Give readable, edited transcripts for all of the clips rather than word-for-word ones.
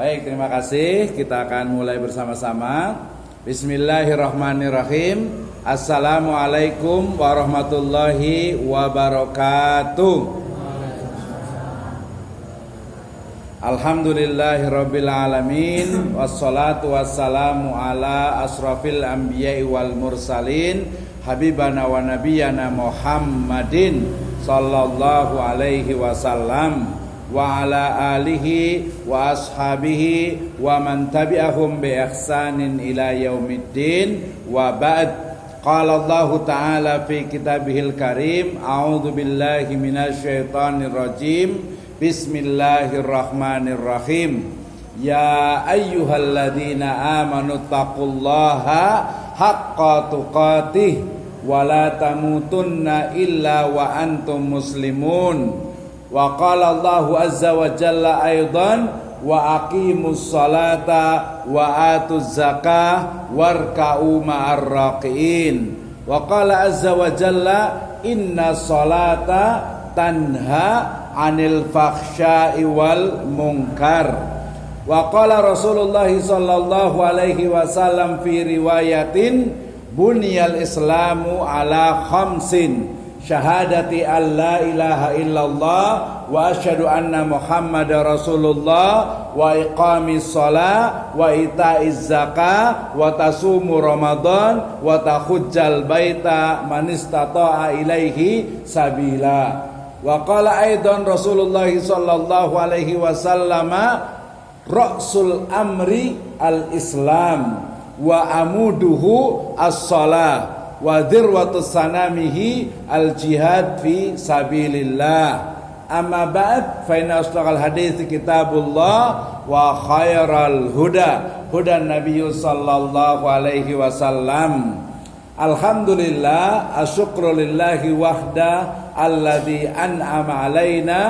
Baik, terima kasih. Kita akan mulai bersama-sama. Bismillahirrahmanirrahim. Assalamualaikum warahmatullahi wabarakatuh. Alhamdulillahirabbil alamin. Wassalatu wassalamu ala asrafil anbiya'i wal mursalin, habibana wa nabiyyana Muhammadin sallallahu alaihi wasallam wa ala alihi wa ashabihi wa man tabi'ahum bi ihsanin ila yaumiddin wa ba'd. Qala Allah ta'ala fi kitabihil karim, a'udzu billahi minasy syaithanir rajim. Bismillahirrahmanirrahim. Ya ayyuhalladzina amanu taqullaha haqqa tuqatih wa la tamutunna illa wa antum muslimun. Wa qala Allahu azza wa jalla aidan wa aqimus salata wa atuz zakah warka'u ma'ar raqiin. Wa qala azza wa jalla inna salata tanha 'anil fakhsya'i wal munkar. Wa qala Rasulullah sallallahu alaihi wasallam fi riwayatin buniyal islamu ala khamsin syahadati alla ilaha illallah wa asyhadu anna muhammadar rasulullah wa iqamis shalah wa itaiz zakah wa tasumu ramadan wa tahujjal baita man istata'a ilaihi sabila. Wa qala aidan Rasulullah sallallahu alaihi wasallam ra'sul amri al-islam wa amuduhu as-shalah wa dirwatus sanamihi al-jihad fi sabilillah. Amma ba'd, fa inna asdaqal hadits kitabullah wa khairal huda hudan nabiyyu sallallahu alaihi wasallam. Alhamdulillah, asyukru lillahi wahda alladzi an'ama alaina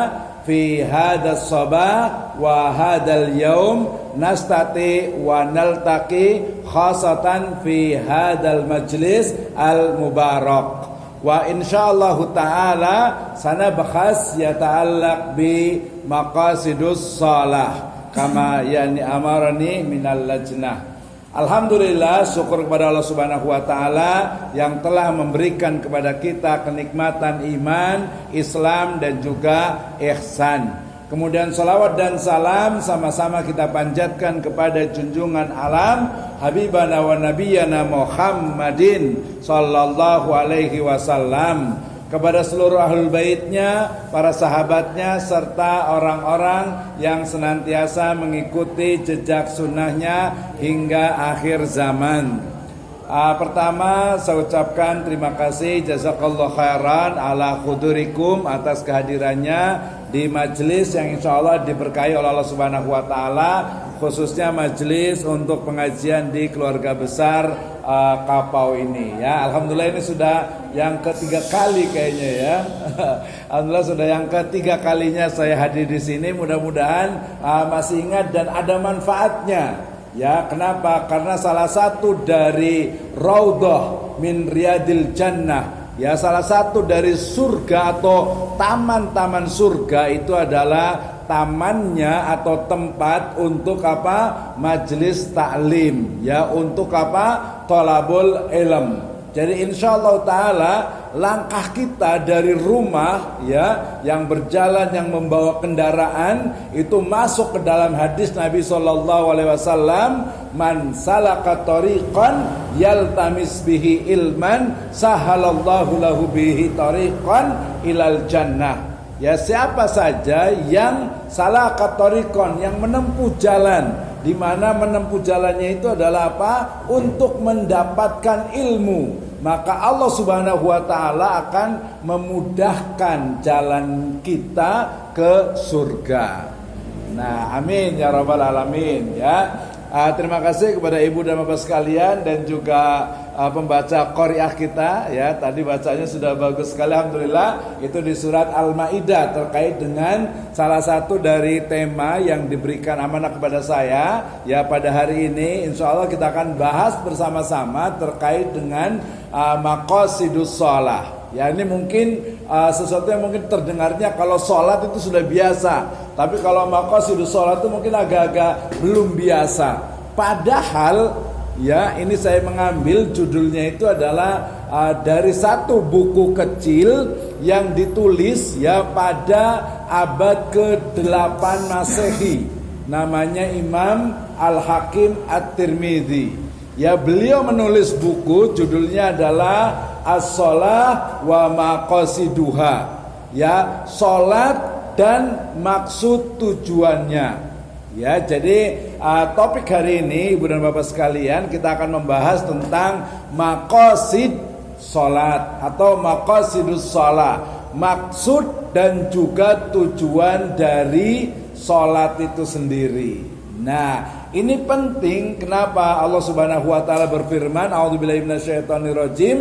fi hadas sabah wa hadal yaum nastati wa naltaqi khasatan fi hadal majlis al mubarak. Wa insyaallah ta'ala sanabahas yata'allaq bi maqasidus shalah kama yani amarani minal lajnah. Alhamdulillah, syukur kepada Allah Subhanahu wa taala yang telah memberikan kepada kita kenikmatan iman, Islam dan juga ihsan. Kemudian salawat dan salam sama-sama kita panjatkan kepada junjungan alam habibana wa nabiyyana Muhammadin sallallahu alaihi wasallam, kepada seluruh ahlul baitnya, para sahabatnya, serta orang-orang yang senantiasa mengikuti jejak sunnahnya hingga akhir zaman. Pertama saya ucapkan terima kasih jazakallahu khairan ala khudurikum atas kehadirannya di majelis yang insyaallah diberkahi oleh Allah Subhanahu wa taala, khususnya majelis untuk pengajian di keluarga besar Kapau ini ya. Alhamdulillah ini sudah yang ketiga kali kayaknya ya. Alhamdulillah sudah yang ketiga kalinya saya hadir di sini. Mudah-mudahan masih ingat dan ada manfaatnya. Ya, kenapa? Karena salah satu dari raudhah min riyadil jannah, ya salah satu dari surga atau taman-taman surga itu adalah tamannya atau tempat untuk apa? Majelis taklim, ya untuk apa? Thalabul ilm. Jadi insyaallah taala langkah kita dari rumah ya yang berjalan, yang membawa kendaraan itu masuk ke dalam hadis Nabi sallallahu alaihi wasallam, man salaka tariqan yaltamis bihi ilman sahalallahu lahu bihi tariqan ilal jannah. Ya siapa saja yang salaka tariqan, yang menempuh jalan, di mana menempuh jalannya itu adalah apa? Untuk mendapatkan ilmu, maka Allah Subhanahu wa taala akan memudahkan jalan kita ke surga. Nah, amin ya rabbal alamin ya. Terima kasih kepada ibu dan bapak sekalian dan juga pembaca qari'ah kita ya. Tadi bacanya sudah bagus sekali alhamdulillah. Itu di surat Al-Maidah terkait dengan salah satu dari tema yang diberikan amanah kepada saya ya pada hari ini. Insyaallah kita akan bahas bersama-sama terkait dengan maqasidus shalah. Ya ini mungkin sesuatu yang mungkin terdengarnya kalau sholat itu sudah biasa, tapi kalau maqasidus sholat itu mungkin agak-agak belum biasa. Padahal ya, ini saya mengambil judulnya itu adalah dari satu buku kecil yang ditulis ya pada abad ke-8 Masehi, namanya Imam Al-Hakim At-Tirmidzi. Ya, beliau menulis buku judulnya adalah As-Shalah wa Maqasiduha. Ya, salat dan maksud tujuannya. Ya, jadi topik hari ini Ibu dan Bapak sekalian, kita akan membahas tentang maqasid salat atau maqasidus shalah, maksud dan juga tujuan dari salat itu sendiri. Nah, ini penting. Kenapa Allah Subhanahu wa taala berfirman, a'udzubillahi minasyaitonirrajim,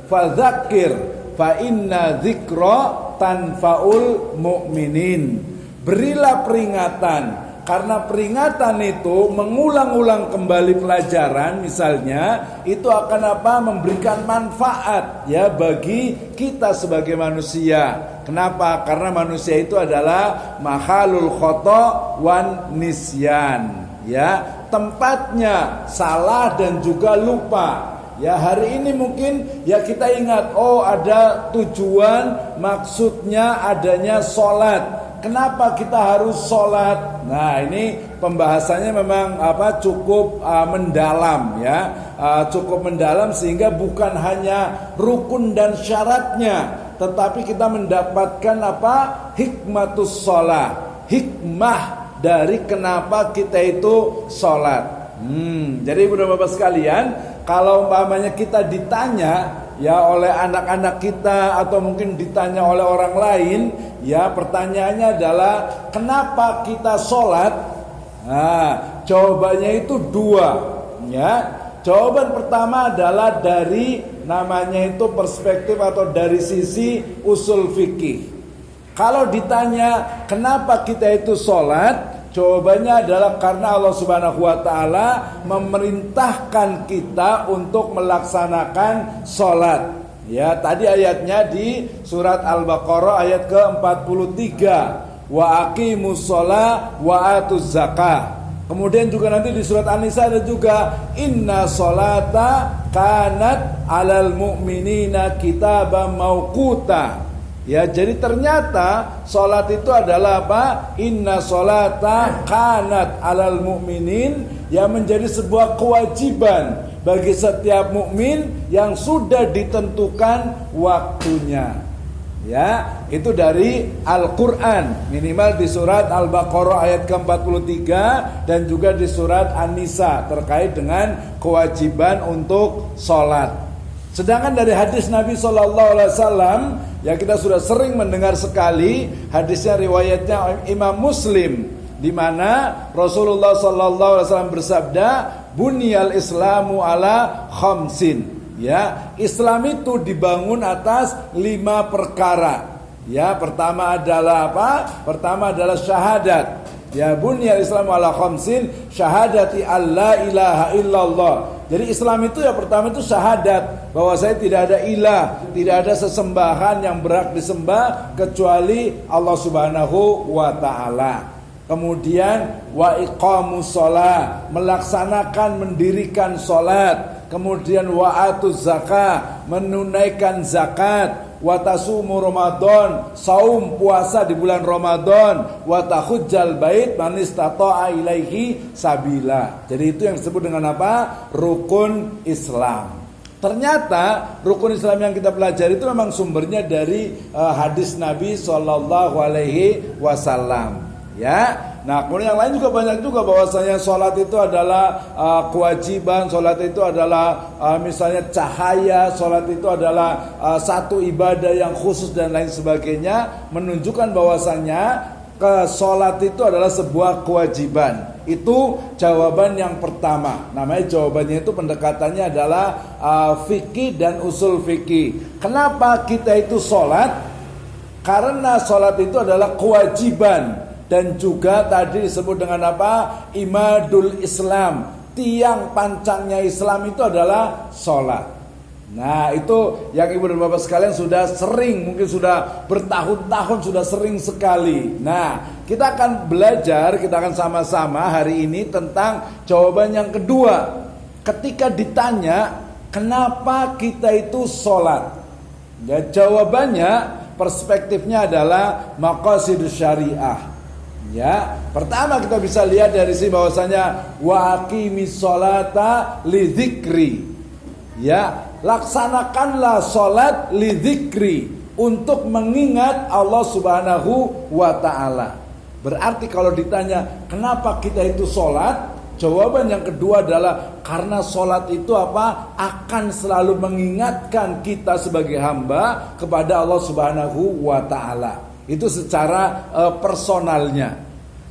fadzakir fa inna dzikra tanfaul mu'minin. Berilah peringatan, karena peringatan itu mengulang-ulang kembali pelajaran misalnya, itu akan memberikan manfaat ya bagi kita sebagai manusia. Kenapa? Karena manusia itu adalah mahalul khata wan nisyan. Ya, tempatnya salah dan juga lupa. Ya, hari ini mungkin ya kita ingat, oh ada tujuan, maksudnya adanya sholat. Kenapa kita harus sholat? Nah, ini pembahasannya memang cukup mendalam ya, cukup mendalam sehingga bukan hanya rukun dan syaratnya, tetapi kita mendapatkan hikmatus sholat, hikmah dari kenapa kita itu sholat. Jadi Ibu dan Bapak sekalian, kalau umpamanya kita ditanya ya oleh anak-anak kita atau mungkin ditanya oleh orang lain, ya pertanyaannya adalah kenapa kita sholat? Nah, jawabannya itu dua ya. Jawaban pertama adalah dari namanya itu perspektif atau dari sisi usul fikih. Kalau ditanya kenapa kita itu sholat, jawabannya adalah karena Allah Subhanahu wa taala memerintahkan kita untuk melaksanakan sholat. Ya, tadi ayatnya di surat Al-Baqarah ayat ke-43. Wa aqimus sholah wa atuz zakah. Kemudian juga nanti di surat An-Nisa ada juga inna sholata kanat alal mu'minina kitaban mauquta. Ya, jadi ternyata sholat itu adalah Inna sholata kanat alal mu'minin, yang menjadi sebuah kewajiban bagi setiap mukmin yang sudah ditentukan waktunya. Ya, itu dari Al-Quran, minimal di surat Al-Baqarah ayat ke-43 dan juga di surat An-Nisa terkait dengan kewajiban untuk sholat. Sedangkan dari hadis Nabi SAW, ya kita sudah sering mendengar sekali hadisnya, riwayatnya Imam Muslim, di mana Rasulullah SAW bersabda, bunyal islamu ala khamsin. Ya, Islam itu dibangun atas 5 perkara. Ya, pertama adalah Pertama adalah syahadat. Ya, bunyal islamu ala khamsin, syahadati alla ilaha illallah. Jadi Islam itu ya pertama itu syahadat, bahwa saya tidak ada ilah, tidak ada sesembahan yang berhak disembah kecuali Allah Subhanahu wa taala. Kemudian wa iqamus shalah, melaksanakan mendirikan salat. Kemudian wa atuz zakah, menunaikan zakat. Wa tasumu Ramadan, saum puasa di bulan Ramadan. Wa tahujjal bait man istata'a ilaihi sabila. Jadi itu yang disebut dengan rukun Islam. Ternyata rukun Islam yang kita pelajari itu memang sumbernya dari hadis Nabi SAW. Ya, nah kemudian yang lain juga banyak juga, bahwasanya sholat itu adalah kewajiban, sholat itu adalah misalnya cahaya, sholat itu adalah satu ibadah yang khusus dan lain sebagainya, menunjukkan bahwasanya sholat itu adalah sebuah kewajiban. Itu jawaban yang pertama. Namanya jawabannya itu pendekatannya adalah fikih dan usul fikih. Kenapa kita itu sholat? Karena sholat itu adalah kewajiban. Dan juga tadi disebut dengan Imadul Islam, tiang pancangnya Islam itu adalah sholat. Nah itu yang ibu dan bapak sekalian sudah sering, mungkin sudah bertahun-tahun, sudah sering sekali. Nah kita akan belajar, kita akan sama-sama hari ini tentang jawaban yang kedua. Ketika ditanya kenapa kita itu sholat, ya jawabannya perspektifnya adalah maqasidus syariah. Ya, pertama kita bisa lihat dari sini bahwasanya wa aqimis sholata li dzikri. Ya, laksanakanlah sholat li dzikri, untuk mengingat Allah Subhanahu wa ta'ala. Berarti kalau ditanya kenapa kita itu sholat, jawaban yang kedua adalah karena sholat itu apa? Akan selalu mengingatkan kita sebagai hamba kepada Allah Subhanahu wa ta'ala. Itu secara personalnya.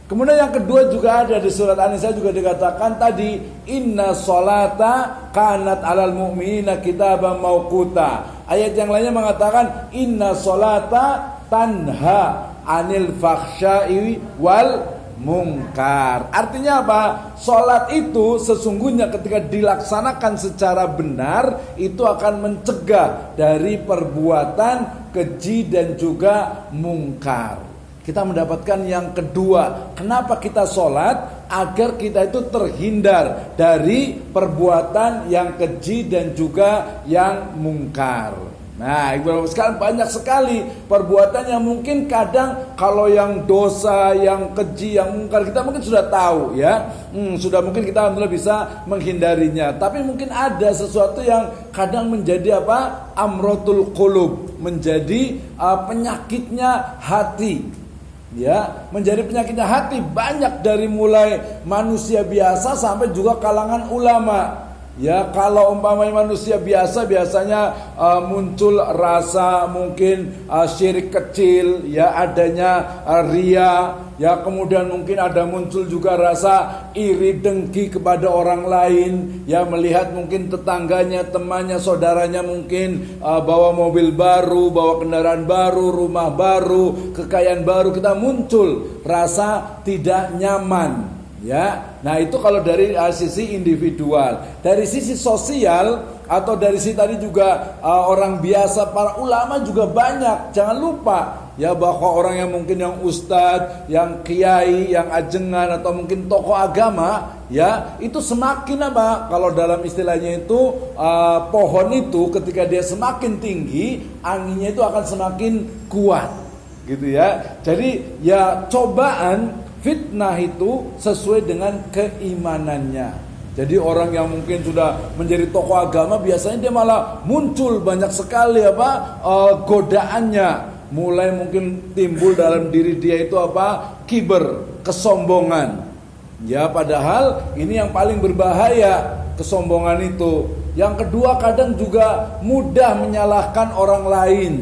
Kemudian yang kedua juga ada di surat An-Nisa juga dikatakan tadi, inna sholata kanat alal mu'minina kitaban mauquta. Ayat yang lainnya mengatakan inna sholata tanha anil fakhsya'i wal mungkar. Artinya apa? Sholat itu sesungguhnya ketika dilaksanakan secara benar itu akan mencegah dari perbuatan keji dan juga mungkar. Kita mendapatkan yang kedua. Kenapa kita sholat? Agar kita itu terhindar dari perbuatan yang keji dan juga yang mungkar. Nah, ibu bapak sekalian, banyak sekali perbuatan yang mungkin kadang kalau yang dosa, yang keji, yang mungkar kita mungkin sudah tahu ya. Sudah mungkin kita alhamdulillah bisa menghindarinya. Tapi mungkin ada sesuatu yang kadang menjadi apa? Amrotul qulub, menjadi penyakitnya hati. Ya, menjadi penyakitnya hati banyak dari mulai manusia biasa sampai juga kalangan ulama. Ya, kalau umpamanya manusia biasa biasanya muncul rasa mungkin syirik kecil, ya adanya ria, ya kemudian mungkin ada muncul juga rasa iri dengki kepada orang lain, ya melihat mungkin tetangganya, temannya, saudaranya mungkin bawa mobil baru, bawa kendaraan baru, rumah baru, kekayaan baru, kita muncul rasa tidak nyaman. Ya, nah itu kalau dari sisi individual. Dari sisi sosial atau dari sisi tadi juga orang biasa, para ulama juga banyak. Jangan lupa ya bahwa orang yang mungkin yang ustadz, yang kiai, yang ajengan atau mungkin tokoh agama, ya itu semakin apa? Kalau dalam istilahnya itu pohon itu ketika dia semakin tinggi, anginnya itu akan semakin kuat, gitu ya. Jadi ya cobaan fitnah itu sesuai dengan keimanannya. Jadi orang yang mungkin sudah menjadi tokoh agama biasanya dia malah muncul banyak sekali apa godaannya. Mulai mungkin timbul dalam diri dia itu apa? Kiber, kesombongan. Ya padahal ini yang paling berbahaya, kesombongan itu. Yang kedua kadang juga mudah menyalahkan orang lain.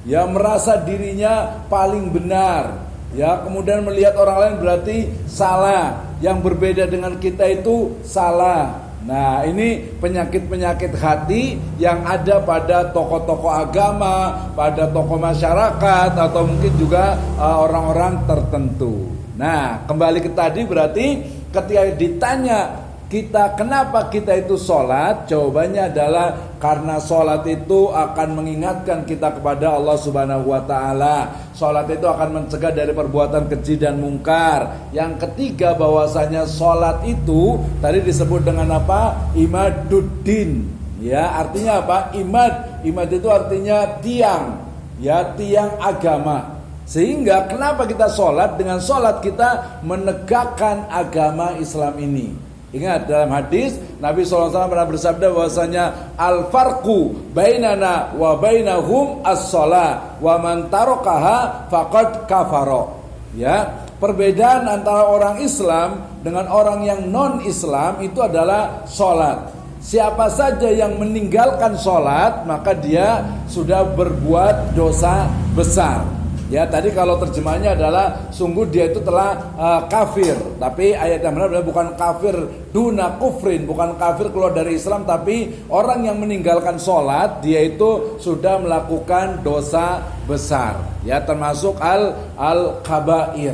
Ya merasa dirinya paling benar. Ya, kemudian melihat orang lain berarti salah, yang berbeda dengan kita itu salah. Nah, ini penyakit-penyakit hati yang ada pada tokoh-tokoh agama, pada tokoh masyarakat, atau mungkin juga orang-orang tertentu. Nah, kembali ke tadi berarti ketika ditanya kita kenapa kita itu sholat, jawabannya adalah karena sholat itu akan mengingatkan kita kepada Allah Subhanahu wa ta'ala. Sholat itu akan mencegah dari perbuatan keji dan mungkar. Yang ketiga bahwasanya sholat itu tadi disebut dengan apa? Imaduddin. Ya, artinya apa? Imad itu artinya tiang. Ya, tiang agama. Sehingga kenapa kita sholat? Dengan sholat kita menegakkan agama Islam ini. Ingat dalam hadis Nabi SAW pernah bersabda bahwasanya al-farqu bainana wa bainahum as-shalah wa man tarakaha faqad kafara. Ya, perbedaan antara orang Islam dengan orang yang non-Islam itu adalah sholat. Siapa saja yang meninggalkan sholat maka dia sudah berbuat dosa besar. Ya tadi kalau terjemahnya adalah sungguh dia itu telah kafir. Tapi ayat yang benar bukan kafir duna kufrin, bukan kafir keluar dari Islam, tapi orang yang meninggalkan sholat dia itu sudah melakukan dosa besar. Ya termasuk al-kabair.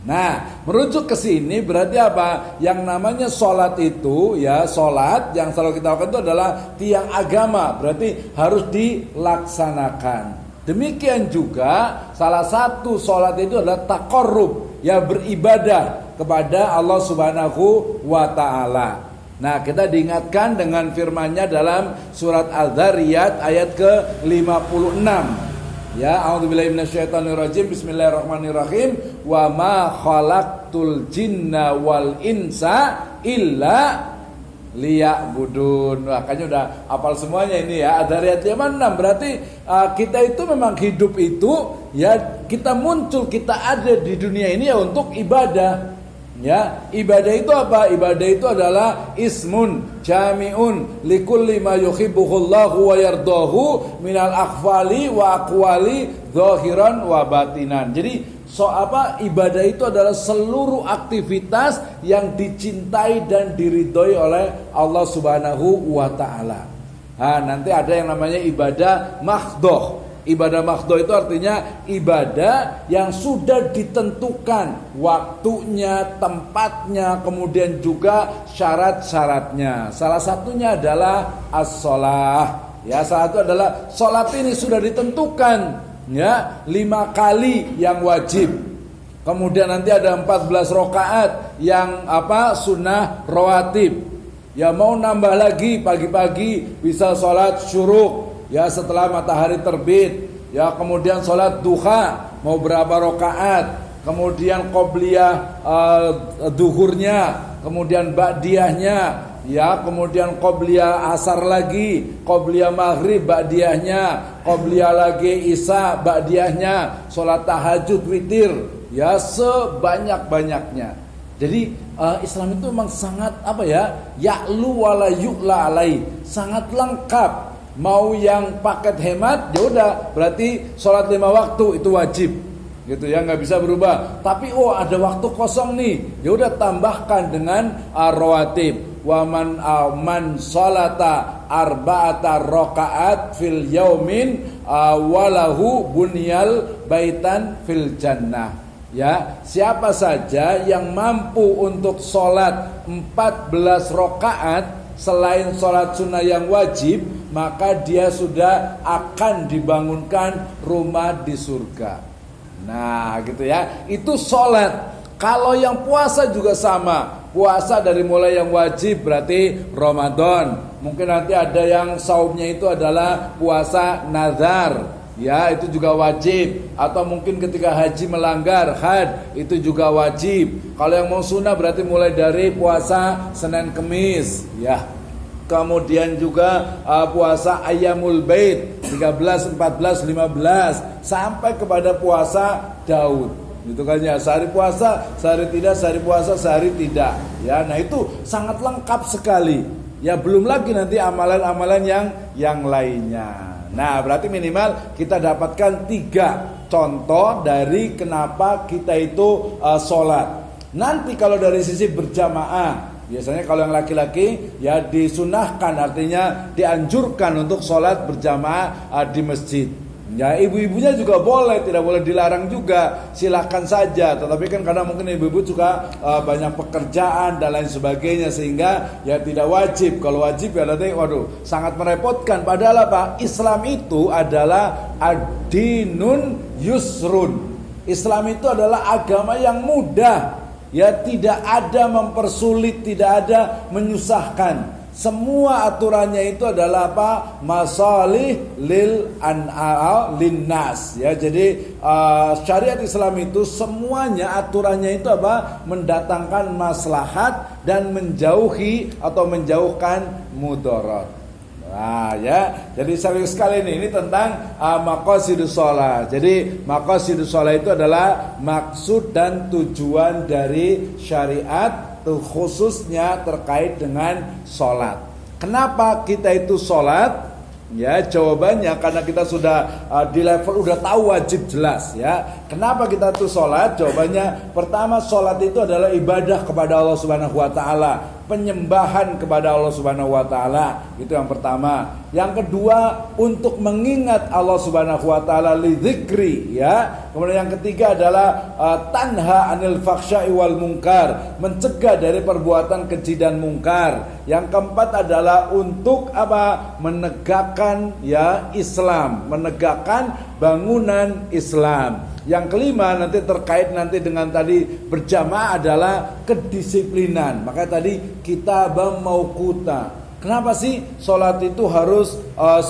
Nah, merujuk ke sini berarti apa? Yang namanya sholat itu, ya sholat yang selalu kita lakukan itu adalah tiang agama, berarti harus dilaksanakan. Demikian juga salah satu sholat itu adalah taqarrub, ya beribadah kepada Allah Subhanahu wa Ta'ala. Nah, kita diingatkan dengan firman-Nya dalam surat Al-Dzariyat ayat ke-56. Ya, a'udzubillahi minasyaitonirrajim. Bismillahirrahmanirrahim. Wa ma khalaqtul jinna wal insa illa liya'budun. Makanya udah hafal semuanya ini ya. Dzariyat 56 berarti kita itu memang hidup itu ya, kita muncul, kita ada di dunia ini ya untuk ibadah. Ya, ibadah itu apa? Ibadah itu adalah ismun jami'un likulli ma yuhibbuhullahu wa yardahu minal akhwali wa aqwali zahiran wa batinan. Jadi ibadah itu adalah seluruh aktivitas yang dicintai dan diridhoi oleh Allah Subhanahu wa Ta'ala. Nah, nanti ada yang namanya ibadah mahdhoh. Ibadah mahdhoh itu artinya ibadah yang sudah ditentukan waktunya, tempatnya, kemudian juga syarat-syaratnya. Salah satunya adalah as-shalah. Ya, salah satu adalah salat ini sudah ditentukan, ya, 5 kali yang wajib. Kemudian nanti ada 14 rakaat yang sunnah rawatib. Ya, mau nambah lagi pagi-pagi bisa salat syuruk, ya setelah matahari terbit, ya kemudian sholat duha mau berapa rakaat, kemudian qobliyah duhurnya, kemudian ba'diyahnya, ya kemudian qobliyah asar lagi, qobliyah maghrib ba'diyahnya, qobliyah lagi isya ba'diyahnya, sholat tahajud witir, ya sebanyak-banyaknya. Jadi Islam itu memang sangat ya'lu wala yu'la alai, sangat lengkap. Mau yang paket hemat, ya udah berarti sholat 5 waktu itu wajib, gitu ya, nggak bisa berubah. Tapi ada waktu kosong nih, ya udah tambahkan dengan rawatib. Wa man sholata arba'ata rakaat fil yaumin walahu bunyal baitan fil jannah. Ya, siapa saja yang mampu untuk sholat 14 rakaat selain sholat sunnah yang wajib, maka dia sudah akan dibangunkan rumah di surga. Nah gitu ya, itu sholat. Kalau yang puasa juga sama. Puasa dari mulai yang wajib berarti Ramadan. Mungkin nanti ada yang saumnya itu adalah puasa nazar, ya itu juga wajib. Atau mungkin ketika haji melanggar had, itu juga wajib. Kalau yang mau sunnah berarti mulai dari puasa Senin Kemis, ya. Kemudian juga puasa Ayyamul Bait 13, 14, 15 sampai kepada puasa Daud. Gitu kan ya, sehari puasa, sehari tidak, sehari puasa, sehari tidak. Ya, nah itu sangat lengkap sekali. Ya belum lagi nanti amalan-amalan yang lainnya. Nah, berarti minimal kita dapatkan 3 contoh dari kenapa kita itu sholat. Nanti kalau dari sisi berjamaah, biasanya kalau yang laki-laki ya disunahkan, artinya dianjurkan untuk sholat berjamaah di masjid. Ya ibu-ibunya juga boleh, tidak boleh dilarang juga, silahkan saja. Tetapi kan karena mungkin ibu-ibu juga banyak pekerjaan dan lain sebagainya, sehingga ya tidak wajib. Kalau wajib ya nanti sangat merepotkan. Padahal apa? Islam itu adalah ad-dinun yusrun. Islam itu adalah agama yang mudah. Ya tidak ada mempersulit, tidak ada menyusahkan. Semua aturannya itu adalah apa? Masalih lil linnas. Ya, jadi syariat Islam itu semuanya aturannya itu apa? Mendatangkan maslahat dan menjauhi atau menjauhkan mudarat. Nah ya, jadi serius sekali ini tentang maqasidus shalah. Jadi maqasidus shalah itu adalah maksud dan tujuan dari syariat, khususnya terkait dengan sholat. Kenapa kita itu sholat? Ya jawabannya karena kita sudah di level udah tahu wajib jelas ya. Kenapa kita tuh sholat? Jawabannya pertama, sholat itu adalah ibadah kepada Allah Subhanahu Wa Taala. penyembahan kepada Allah Subhanahu wa taala. Itu yang pertama. Yang kedua, untuk mengingat Allah Subhanahu wa taala li dzikri, ya. Kemudian yang ketiga adalah tanha anil faksya'i wal munkar, mencegah dari perbuatan keji dan mungkar. Yang keempat adalah untuk apa? Menegakkan ya Islam, menegakkan bangunan Islam. Yang kelima nanti terkait nanti dengan tadi berjamaah adalah kedisiplinan. Makanya tadi kita mauquta. Kenapa sih sholat itu harus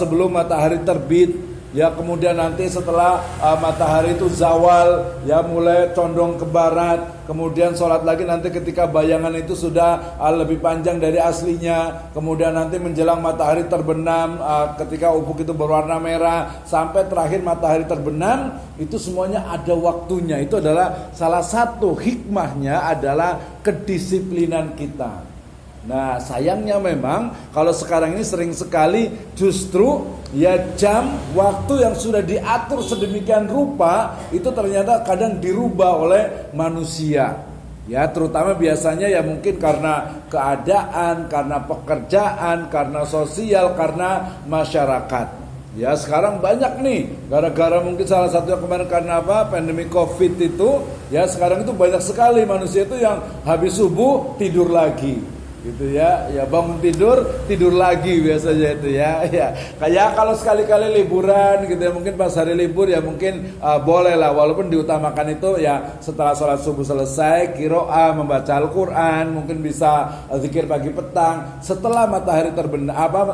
sebelum matahari terbit? Ya, kemudian nanti setelah matahari itu zawal, ya mulai condong ke barat. Kemudian sholat lagi nanti ketika bayangan itu sudah lebih panjang dari aslinya. Kemudian nanti menjelang matahari terbenam, ketika ufuk itu berwarna merah, sampai terakhir matahari terbenam. Itu semuanya ada waktunya. Itu adalah salah satu hikmahnya adalah kedisiplinan kita. Nah, sayangnya memang kalau sekarang ini sering sekali justru ya jam waktu yang sudah diatur sedemikian rupa itu ternyata kadang dirubah oleh manusia. Ya, terutama biasanya ya mungkin karena keadaan, karena pekerjaan, karena sosial, karena masyarakat. Ya, sekarang banyak nih gara-gara mungkin salah satunya kemarin karena apa? Pandemi Covid itu, ya sekarang itu banyak sekali manusia itu yang habis subuh tidur lagi. Gitu ya, ya bangun tidur lagi biasanya itu ya. Ya, kayak kalau sekali-kali liburan gitu ya, mungkin pas hari libur ya mungkin boleh lah, walaupun diutamakan itu ya setelah sholat subuh selesai qiraah, membaca Al-Qur'an, mungkin bisa zikir pagi petang. Setelah matahari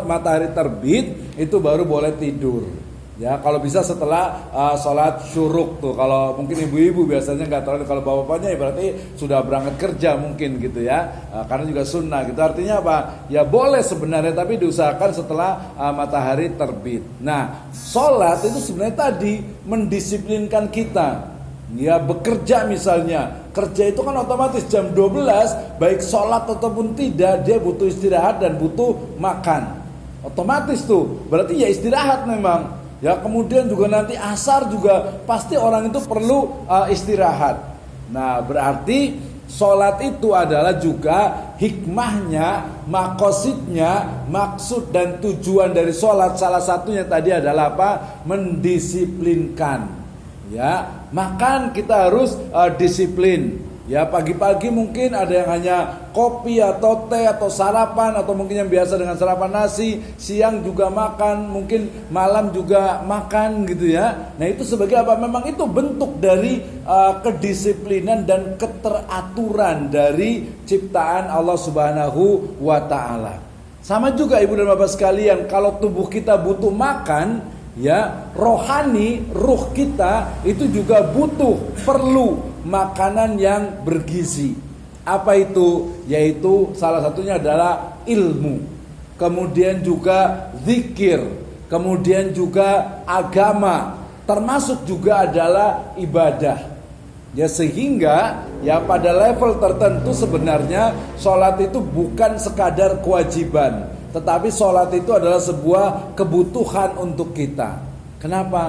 matahari terbit itu baru boleh tidur. Ya, kalau bisa setelah sholat syuruk tuh. Kalau mungkin ibu-ibu biasanya nggak tahu, kalau bapak-bapaknya ya berarti sudah berangkat kerja mungkin gitu ya. Karena juga sunnah gitu. Artinya apa? Ya boleh sebenarnya, tapi diusahakan setelah matahari terbit. Nah, sholat itu sebenarnya tadi mendisiplinkan kita. Ya, bekerja misalnya, kerja itu kan otomatis jam 12 baik sholat ataupun tidak, dia butuh istirahat dan butuh makan. Otomatis tuh, berarti ya istirahat memang. Ya, kemudian juga nanti asar juga pasti orang itu perlu istirahat. Nah, berarti sholat itu adalah juga hikmahnya, makosidnya, maksud dan tujuan dari sholat salah satunya tadi adalah apa? Mendisiplinkan. Ya, makan kita harus disiplin. Ya, pagi-pagi mungkin ada yang hanya kopi atau teh atau sarapan, atau mungkin yang biasa dengan sarapan nasi, siang juga makan, mungkin malam juga makan gitu ya. Nah, itu sebagai apa? Memang itu bentuk dari kedisiplinan dan keteraturan dari ciptaan Allah Subhanahu wa taala. Sama juga Ibu dan Bapak sekalian, kalau tubuh kita butuh makan, ya, rohani, ruh kita itu juga perlu makanan yang bergizi. Apa itu? Yaitu salah satunya adalah ilmu, kemudian juga zikir, kemudian juga agama, termasuk juga adalah ibadah. Ya, sehingga ya pada level tertentu sebenarnya sholat itu bukan sekadar kewajiban, tetapi sholat itu adalah sebuah kebutuhan untuk kita. Kenapa?